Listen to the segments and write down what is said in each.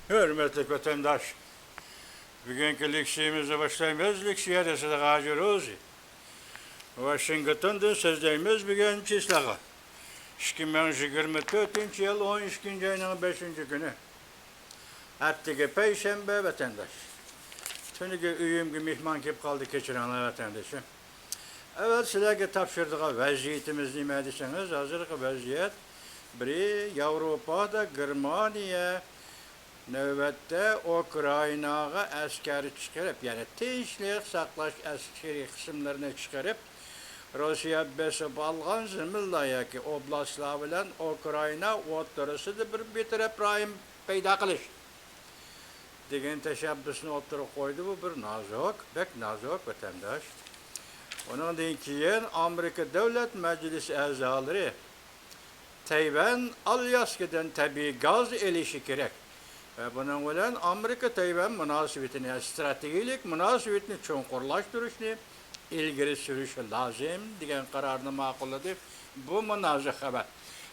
Hürmetli vatandaş, bugünkü leksiyemize başlayımız. Leksiye de size gacırız. Washington'da sözleyimiz bugün çislağı. 2024 yıl 12. ayının 5. günü. Haftaki Perşembe vatandaş. Tünüge üyümgü mihman kip kaldı keçirenler vatandaşı. Evet, sizlerge tapşırdığı vaziyetimiz nime deseniz, hazırlık vaziyet biri Avrupa'da Germaniya növbette Ukrayna'ya askeri çıkarıp, yani tinçlik saklaş askeri kısımlarını çıkarıp, Rusya besip alğan zimildayaki oblastlar bilen Ukrayna o'ttirisi da bir bitirip rahim peyda qilish degan tashabbusni o'ttirib qo'ydi. Bu bir nazook, bek nazook vatandaş. Ondan keyin Amerika Davlat Majlisi a'zolari Tayvan Alyaskadan tabiiy gaz elishi kerak. Ve bunun bilan Amerika Tayvan munosabatini, strategik munosabatni cho'nqurlashtirishni ilgari surishi lozim degan qarorni ma'qulladi. Bu munozir xabar.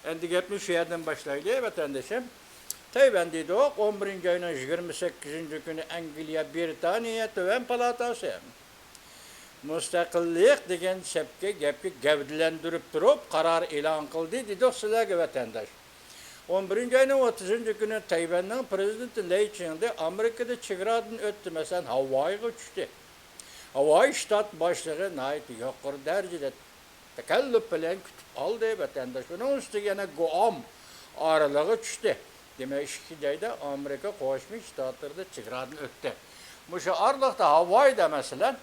Endi gapni shu yerdan boshlaylik vatandoshim. Tayvan deydi o 11. ayının 28. günü Angliya Britaniya Tövən Palatası müstakillik degan gapga gavdilantirib turib qaror e'lon qildi dedi sizlarga vatandosh. 11. ayının 30. günü Tayvanning prezidenti Lay Ching-de Amerikada chegaradan o'tdi, masalan Hawaiiga tushdi. Hawaii shtat boshlig'i nihoyat yuqori darajada takalluf bilan kutib oldi vatandosh. Uning ustiga yana Guam oralig'i tushdi. Demek iki joyda Amerika Qo'shma Shtatlarida chegaradan o'tdi. Mushu oraliqda Hawaiida masalan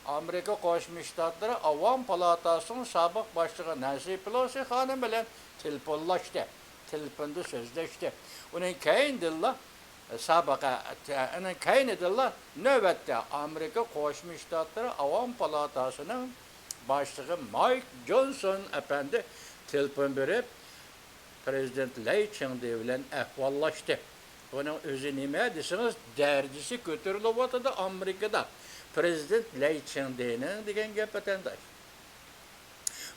Amerika Qo'shma Shtatlari Avam Palatasining sobiq boshlig'i Nancy Pelosi xonim bilan telefonlashdi. Telefonda so'zlashdi. Uning keyindilla navbatda Amerika Qo'shma Shtatlari Avam Palatasining boshlig'i Mike Johnson efendi telefon berib Prezident Lay Ching-de bilan ahvollashdi. Bunun o'zi nima desiniz, darajasi ko'tarilyapti Amerikada. Prezident Lay Ching-dening degan gap vatandosh.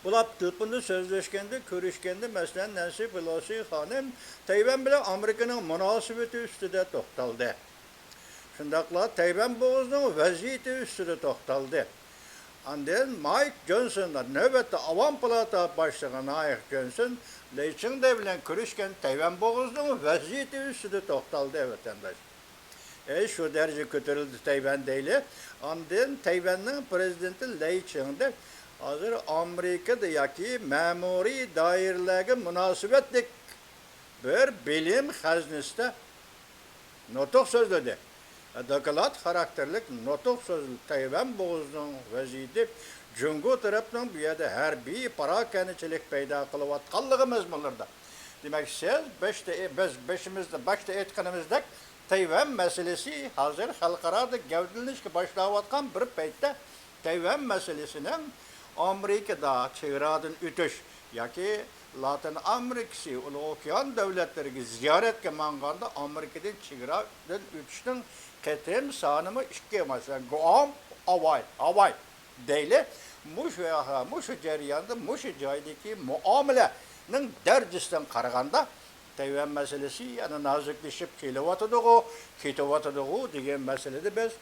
Bular telefonda so'zlashganda, ko'rishganda masalan Nancy Pelosi xonim Tayvan bilan Amerikaning munosabati ustida to'xtaldi. Shundaqla Tayvan bo'g'ozining vaziyati ustida to'xtaldi. Andın Mike Johnson'da növbette Avam Palata başlığı Mike Johnson Lay Ching-de bilen görüşken Tayvan boğazının vaziyeti üstüde toxtaldı vatandaş. Şu derece kötürüldü Tayvan değil. Andın Tayvan'ın prezidenti Lay Ching-de hazır Amerika'da yaki memuri dairelere münasebetlik bir bilim hazinesinde notuk sözledi. Doklad karakterlik notuk sözlü Tayvan boğazının vaziyeti Cungu tarafından bu yerde harbiy parakanichilik paydo qilayotganligimiz bularda. Demek siz başta aytganimizdek Tayvan meselesi hazır xalqarada gavdalanishga boshlayotgan bir paytda Tayvan meselesinin Amerikada chegaradan o'tish yoki Latin Amerikasi, Ulu Okean davlatlariga ziyoratga manganda Amerikadan chegaradan o'tishning qatim sonimi 2 masalan Guam, Hawaii deyli. Muşu jarayonda, muşu joydagi muomalaning darajasidan qaraganda Tayvan meselesi yana noziklashib kelyapti degan masalada biz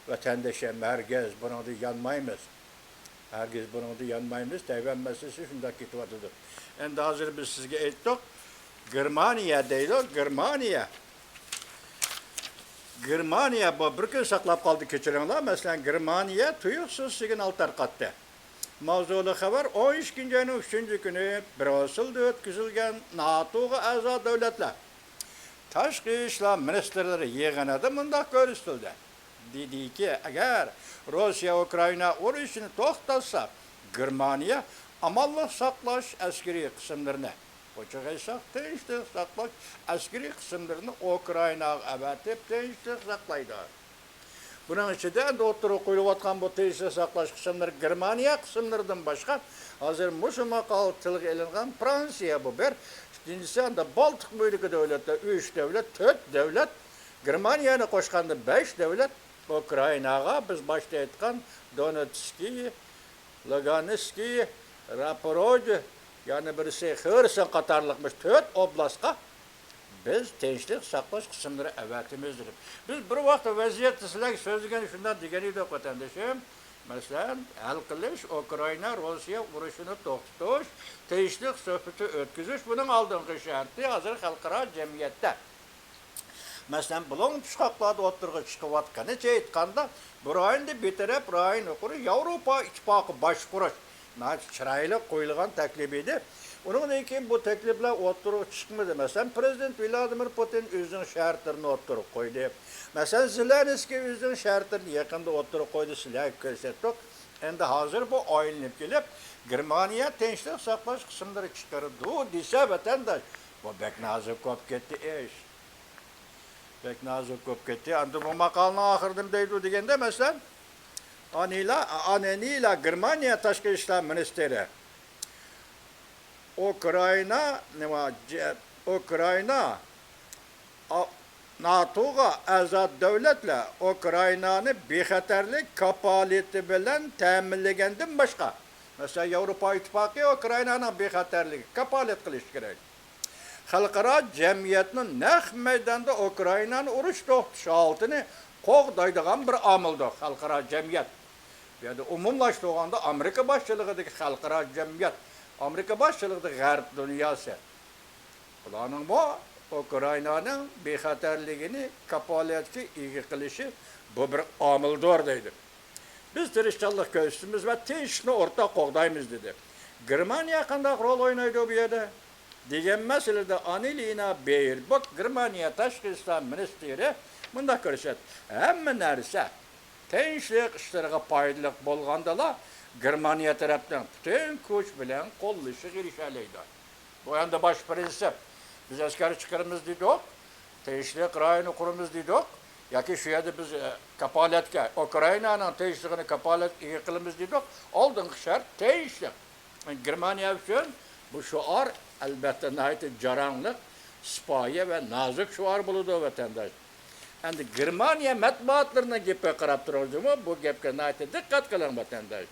vatandoshlar hargiz bunga yanmaymiz. Hargiz bunga yanmaymiz. Tayvan meselesi shunda ketyapti. Endi hozir biz sizga aytdik, Germaniya deydi, Germaniya bu bir kun saqlab qoldi kechiringlar. Masalan, Germaniya tuyuqsiz signal tarqatdi. Mavzuli xabar 12. ayının 3. günü Brüssel'de o'tkazilgan NATO'ga a'zo davlatlar tashqi ishlar ministrlari yig'inida mundaq ko'rsatildi. Dediki, agar Rossiya Ukrayna urushini to'xtatsa, Germaniya amalliq saqlash askariy qismlarini, qo'shig'aysa tinchlik saqlash askariy qismlarini Ukraynaga avatib tinchlik saqlaydi. Bunun içinde o'ttirib qo'yilayotgan bu tinchlik saqlash qismlari Germaniya qismlaridan boshqa hozir mushu maqol tilga ilingan Fransiya bu bir, ikkinchisi anda Baltik bo'yidagi davlatlar 3 davlat, 4 davlat, Germaniyani qo'shganda 5 davlat Ukraynaga biz boshda aytgan Donetsk, Lugansk, Zaporojye, yani birisi Xerson qatorliqmish 4 oblastga biz tinchlik saqlash qismlari avatimiz dedim. Biz bir vaqt vaziyat sizlarga so'zlagan shundan degani yo'q vatandoshim. Masalan, hal qilish, Ukraina Rossiya urushini to'xtatish, tinchlik suhbati o'tkazish buning oldingi sharti hozir xalqaro jamiyatda. Masalan, bulon pishqoqlarda o'tirg'i chiqayotganicha aytganda, Burayinda betaraf Burayinni qurish Yevropa ittifoqi bosh qurish chiroyli qo'yilgan taklif edi. Undan keyin bu takliflar o'tirib chiqmadi. Masalan, prezident Vladimir Putin o'zining shartlarini o'tirib qo'ydi. Masalan, Zelenskiy o'zining shartlarini yaqinda o'tirib qo'ydi, sizlar ko'rsatdik. Endi hozir bu oylanib kelib, Germaniya tinchlik saqlash qismlari chiqardi desa vatandosh, bu bek nozik ko'p ketdi ish. Bek nozik ko'p ketdi. Endi bu maqolning oxirida deydi deganda, masalan, Anenila Germaniya tashqi ishlar ministri Ukrayna NATO'ga a'zo davlatlar Ukraynani bexatarlik kapolati bilan ta'minlagandan boshqa, masalan, Yevropa ittifoqi Ukraynaning bexatarligi kapolat qilish kerak. Xalqaro jamiyatning naq maydonda Ukraynani urush to'xtatish oltini qo'g'daydigan bir omildir xalqaro jamiyat. Bu yerda umumlashtirganda Amerika boshchiligidagi xalqaro jamiyat, Amerika boshchiligidagi g'arb dunyosi. Ularning bu Ukraynaning bexatarligini kapolatga ega qilishi bu bir omildir deydi. Biz tirishchilik ko'rsatamiz va tinchlikni o'rtaq qo'g'daymiz dedi. Germaniya qanday rol o'ynaydi bu yerda? Degan masalada Annalena Baerbock, Germaniya tashqi ishlar ministri bunda ko'rsat. Hamma narsa tinchlik ishlariga foydali bo'lganda Germaniya tarafdan butun kuch bilan qo'llashga erishiladi. Bu endi bosh prinsip. Biz askari chiqarimiz dedik, tinchlik rayoni quramiz dedik, yoki shu yerda biz kapolatga Ukrainaning tinchligini kapolatga qilamiz dedik. Oldingi shart tinchlik. Germaniya uchun bu shuar albatta nihoyatda jaranglik, sipoya va nozik shuar bo'ladi vatandosh. Endi Germaniya matbuotlarini gapga qarab turibdimi? Bu gapga nihoyatda diqqat qiling vatandosh.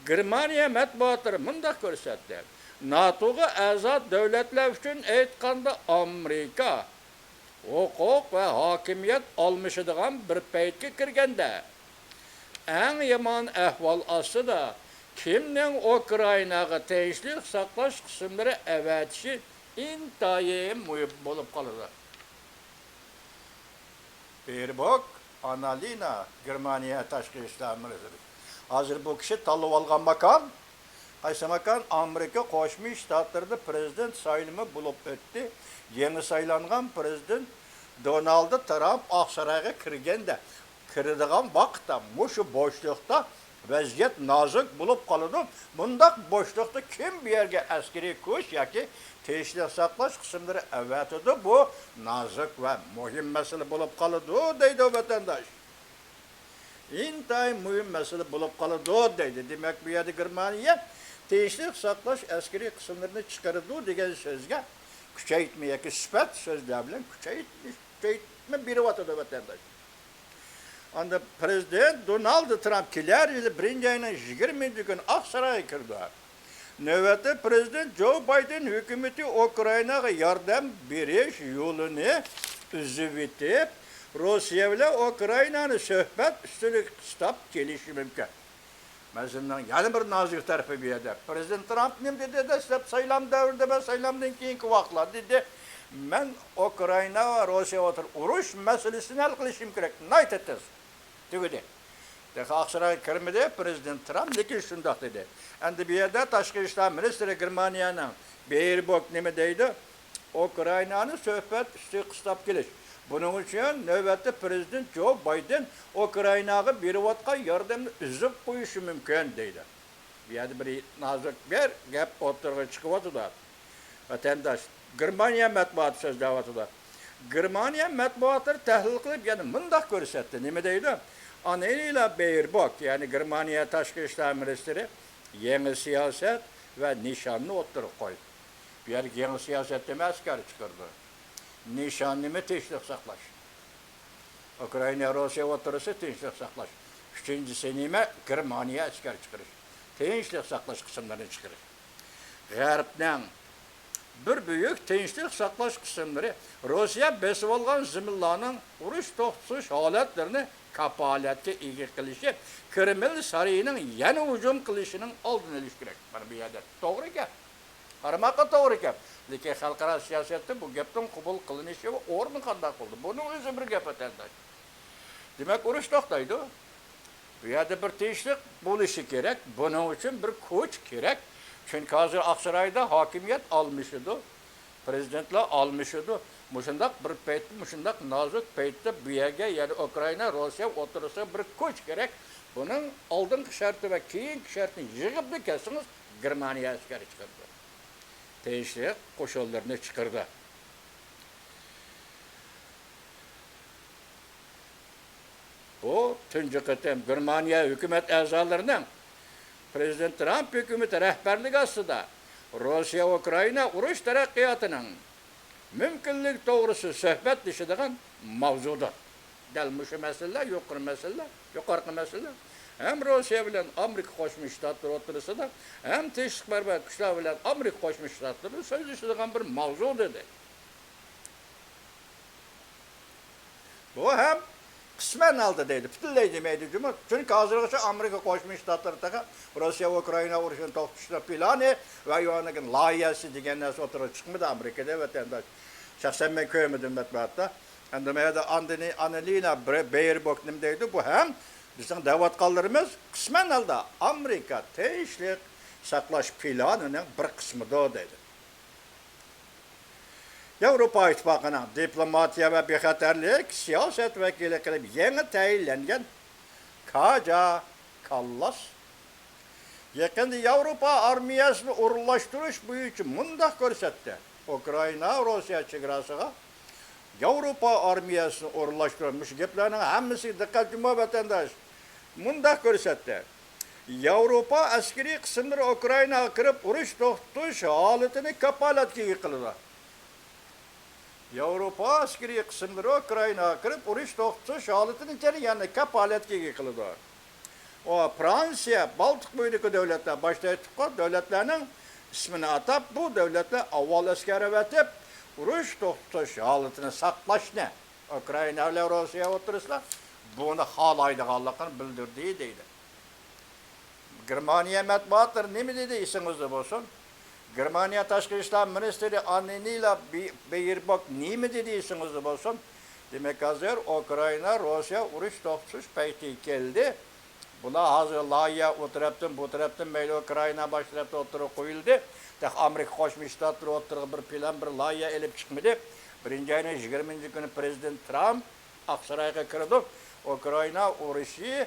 Germaniya matbuotlari bunday ko'rsatdi. NATO'ga a'zo davlatlar uchun aytganda Amerika huquq va hokimiyat olmishadigan bir paytga kirganda eng yomon ahvol ostida kimning Ukrainaga tinchlik saqlash qismlari avatishi intayin muhim bo'lib qoladi. Baerbock, Annalena Germaniya tashqi ishlar ministri. Hozir bu kishi tanlab olgan makon qaysi makon? Amerika Qo'shma Shtatlarida prezident saylimi bo'lib o'tdi. Yangi saylangan prezident Donald Trump Oqsaroyga kirganda, kiradigan vaqtda mushu bo'shliqda vaziyat nozik bo'lib qoladi. Bundaq bo'shliqda kim bu yerga askariy kuch yoki tinchlik saqlash qismlari avatidi? Bu nozik va muhim masala bo'lib qoladi deydi vatandosh. Intayin muhim masala bo'lib qoladi deydi. Demak, bu yerda Germaniya tinchlik saqlash askariy qismlarini chiqaradi degan so'zga kuchaytma yoki sifat so'zlar bilan kuchaytma beryapti vatandosh. Anda prezident Donald Trump kelar yili 1-oyning 20 kuni Oqsaroyga kirdi. Navbatda prezident Joe Biden hukumati Ukrainaga yordam berish yo'lini uzib etib, Rossiya bilan Ukrainani suhbat ustida qistab kelishi mumkin. Masalan, yana bir nozik tarafi bu yerda. Prezident Trump nima dedi? Saylam davrida va saylamdan keyingi vaqtlar dedi, men Ukraina va Rossiya o'tir urush masalasini hal qilishim kerak. Nima aytasiz? Tugadi. Oqsaroyga kirmadi prezident Trump, lekin shundoq dedi. Endi bu yerda tashqi ishlar ministri Germaniyaning Baerbock nima deydi? Ukrainani suhbat ustida qistab kelish. Buning uchun navbatda prezident Joe Biden Ukrainaga berayotgan yordamni uzib qo'yishi mumkin deydi. Bu yerda bir nozik bir gap o'tirg'i chiqyapti. Vatandosh Germaniya matbuoti so'zlayapti. Germaniya matbuotlari tahlil qilib, yana bundoq ko'rsatdi. Nima deydi? Annalena Baerbock, ya'ni Germaniya tashqi ishlar ministri yangi siyosat va nishonni o'tirib qo'ydi. Bu yerga yangi siyosat emas, askar chiqardi. Nishon nima? Tinchlik saqlash. Ukraina Rossiya o'tirisi tinchlik saqlash. Uchinchisi nima? Germaniya askar chiqarish. Tinchlik saqlash qismlarini chiqarish. G'arbdan bir büyük tinchlik saqlash qismlari Rossiya besib olgan ziminlarning urush to'xtatish holatlarini kapolatga ega qilishi Kreml sarayining yana hujum qilishining oldini olish kerak. Mana bu yerda to'g'ri gap. Qaramoqqa to'g'ri gap. Lekin xalqaro siyosatda bu gapning qabul qilinishi va o'rni qanday qildi? Buning o'zi bir gap etanday. Demak, urush to'xtaydi. Bu yerda bir tinchlik bo'lishi kerak. Buning uchun bir kuch kerak. Çünkü hozir Aqsaroyda hokimiyat almışydı, prezidentlar almışydı. Muşundaq bir paytda, muşundaq nozik paytda bu yerga, yani Ukrayna, Rossiya o'tirsa bir kuch kerak. Buning oldingi sharti va keyingi shartini yig'ib kelsangiz, Germaniya askari chiqardi. Tinchlik qo'shinlarini chiqardi. Bu tunji qatam Germaniya hukumat a'zolarining Prezident Trump hükümeti rehberlik aslında Rossiya-Ukrayna urush taraqqiyotining mümkünlük doğrusu söhbet dışıdığın mavzudur. Delmiş meseleler, yukarı meseleler. Hem Rossiya bilen Amerika Qo'shma Shtatlar o'tirisida, hem teshqi kuchlar bilen Amerika Qo'shma Shtatlari söz dışıdığın bir mavzu dedi. Bu hem qisman aldı deydi, butunlay demaydi Cumhur. Çünkü hozirgacha Amerika Qo'shma Shtatlaridagi Rossiya va Ukraina urushini to'xtatishni plani va yo'nagi loyihasi degan narsa o'tirib chiqmadi Amerikada vatandosh. Shaxsan men ko'rmadim matbuotda. Endi menda Annalena Baerbock nim deydi, bu ham bizning da'vatqonlarimiz qisman alda Amerika tinchlik saqlash planining bir qismidir deydi. Avrupa İttifaqı'nın diplomatiya ve bexatarlik siyaset vekili qilib yeni tayinlangan Kaja Kallas yaqinda Avrupa armiyasini o'rinlashtirish bo'yicha mundaq ko'rsatdi. Ukraina Rossiya chegarasiga Avrupa armiyasini o'rinlashtirmoq gaplarning hammasi diqqat juma vatandosh mundaq ko'rsatdi. Avrupa askariy qismlari Ukrainaga kirib urush to'xtatish holatini kapolatga qildi. Avrupa askeri qismlari Ukraynaga kirib urush to'xtatish holatini jarayonni kapolatga qildi. O Fransiya, Baltik bo'yidagi davlatlar boshda aytib davlatlarning ismini atab bu davlatlar avval askari vatib urush to'xtatish holatini saqlashni Ukraina bilan Rossiya o'tirislar buni xohlaydiganligini bildirdi deydi. Germaniya matbuotlari nima dedi esingizda bo'lsin? Germaniya Tashqi ishlar ministri Annalena Baerbock nima dedi esingizda bo'lsin? Demak, hozir Ukraina Rossiya urush to'xtatish payti keldi. Bular hozir loyiha o'tiribdi, bu tarafdan mayli Ukraina bosh tarafda o'tirib qo'yildi. Amerika Qo'shma Shtatlari o'tirib bir plan, bir loyiha elib chiqmadi. 1-oyning 20-kuni prezident Trump Aqsaroyga kirdi. Ukraina urushi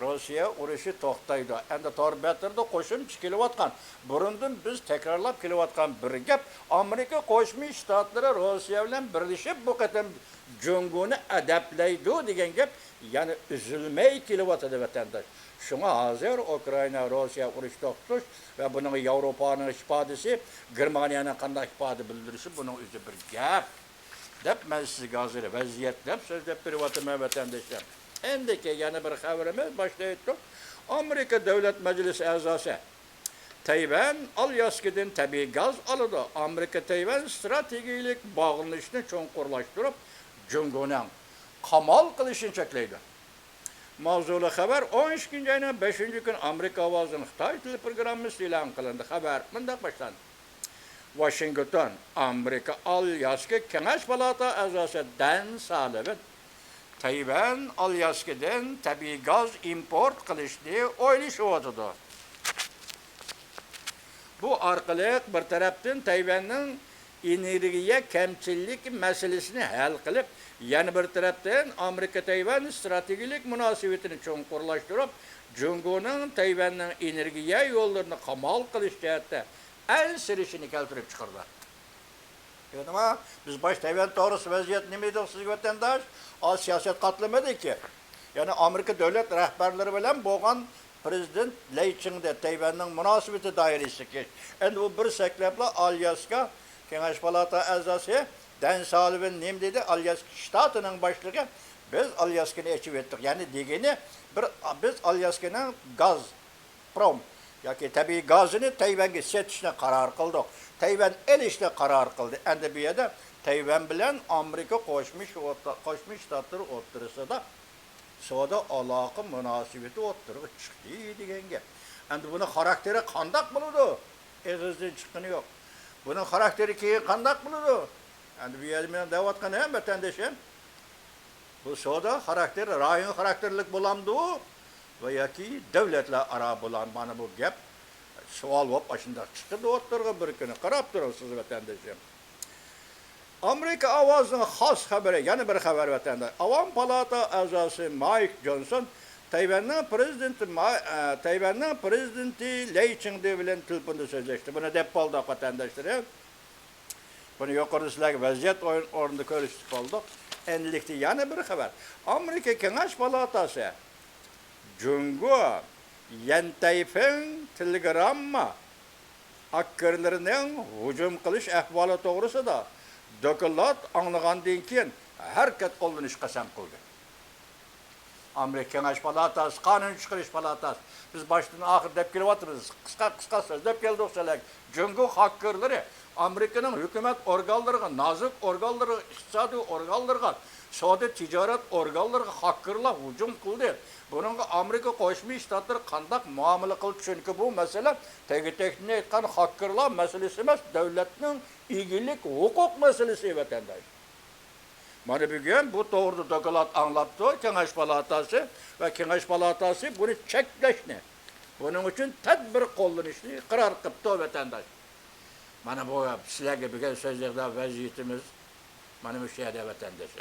Rossiya urushi to'xtaydi. Endi torbatlarda qo'shimcha kelayotgan. Burundan biz takrorlab kelayotgan bir gap, Amerika Qo'shma Shtatlari Rossiya bilan birlashib bu qatam junguni adaplaydi degan gap, ya'ni üzülmey kelayotadi vatandosh. Shunga hozir Ukraina Rossiya urush to'xtatish va buning Yevropaning ifodasi, Germaniyaning qanday ifoda bildirishi buning o'zi bir gap. Deb men sizga hozir vaziyat deb so'zlab beryapman vatandoshlar. Endiki yana bir xabarimiz boshda aytdik. Amerika Davlat Majlisi a'zosi Tayvan Alyaskadan tabiiy gaz oladi. Amerika Tayvan strategik bog'lanishni cho'nqurlashtirib, jungoning qamal qilishini cheklaydi. Mavzuli xabar 12-oyning 5-kun Amerika ovozining Xitoy tili programmasi e'lon qilindi. Xabar bunday boshlandi. Washington Amerika Alyaska Kengash palata a'zosi Dan Sullivan Tayvan Alyaskadan tabiiy gaz import qilishni o'ylashyapti. Bu orqali bir tarafdan Tayvanning energiya kamchilik masalasini hal qilib, yana bir tarafdan Amerika Tayvan strategik munosabatini cho'nqurlashtirib, jungoning Tayvanning energiya yo'llarini qamal qilish jihatda el sirishini keltirib chiqardi. Ama biz baş Tayvan to'g'risi vaziyat nima edi sizga vatandosh? Az siyaset katılmadı ki. Yani Amerika devlet rehberleri bilen boğan prezident Leyçing'de Tayvan'ın münasebeti dairesi ki. Yani bu bir sekleple Alyaska Kengash Palata a'zosi Dan Sullivan nima dedi? Alyaska shtatının başlığı biz Alyaska'nı açıp ettik. Yani degeni biz Alyaska'nın Gazprom yoki tabiiy gazini Tayvanga setishni qaror qildik. Tayvan elishni qaror qildi. Endi bu yerda Tayvan bilan Amerika Qo'shma Shtatlar o'rtasida savdo aloqa munosabati o'rtaga chiqdi degan gap. Endi buni xarakteri qandoq bo'ladi? Eg'izdan chiqqani yo'q. Buni xarakteri keyin qandoq bo'ladi? Endi bu yerda men deyotgan ham vatandashim, bu savdo xarakteri rayon xarakterlik bo'lamdi va yoki davlatlar aro bo'lan mana bu gap savol bo'lib ashundoq chiqdi o'rtaga bir kuni qarab turasiz vatandashim. Amerika ovozining xos xabari, yana bir xabar vatandash. Avom palata a'zosi Mike Johnson Tayvanning prezidenti Lei Ching-de bilan telefonda so'zlashdi. Buni deb qoldik vatandoshlar. Buni yuqorida sizlarga vaziyat o'rnida ko'rsatib qoldik. Endilikda yana bir xabar. Amerika Kengash palatasi Jungo Yantayfeng telegramma hakkerlarining hujum qilish ahvoli to'g'risida doklad anglagandan keyin harakat qo'llanish qasam qildi. Amerika Kengash palatasi, qonun chiqarish palatasi. Biz boshdan oxir deb kelyapmiz. Qisqa so'zlab keldik sizlar. Jungo hakkerlari Amerikaning hukumat organlariga, nozik organlariga, iqtisodiy organlariga, savdo tijorat organlariga hakkerlar hujum qildi. Buningga Amerika Qo'shma Shtatlar qanday muomala qildi? Chunki bu masala tegi-tekni aytgan hakkerlar masalasi emas, davlatning egilik huquq masalasi vatandosh. Mana bugun bu to'g'rida doklad anglabdi Kengash palatasi va Kengash palatasi buni cheklashni, buning uchun tadbir qo'llanishni qaror qildi vatandosh. Mana bu sizlarga bugun so'zlarda vaziyatimiz mana bu yerda vatandosh.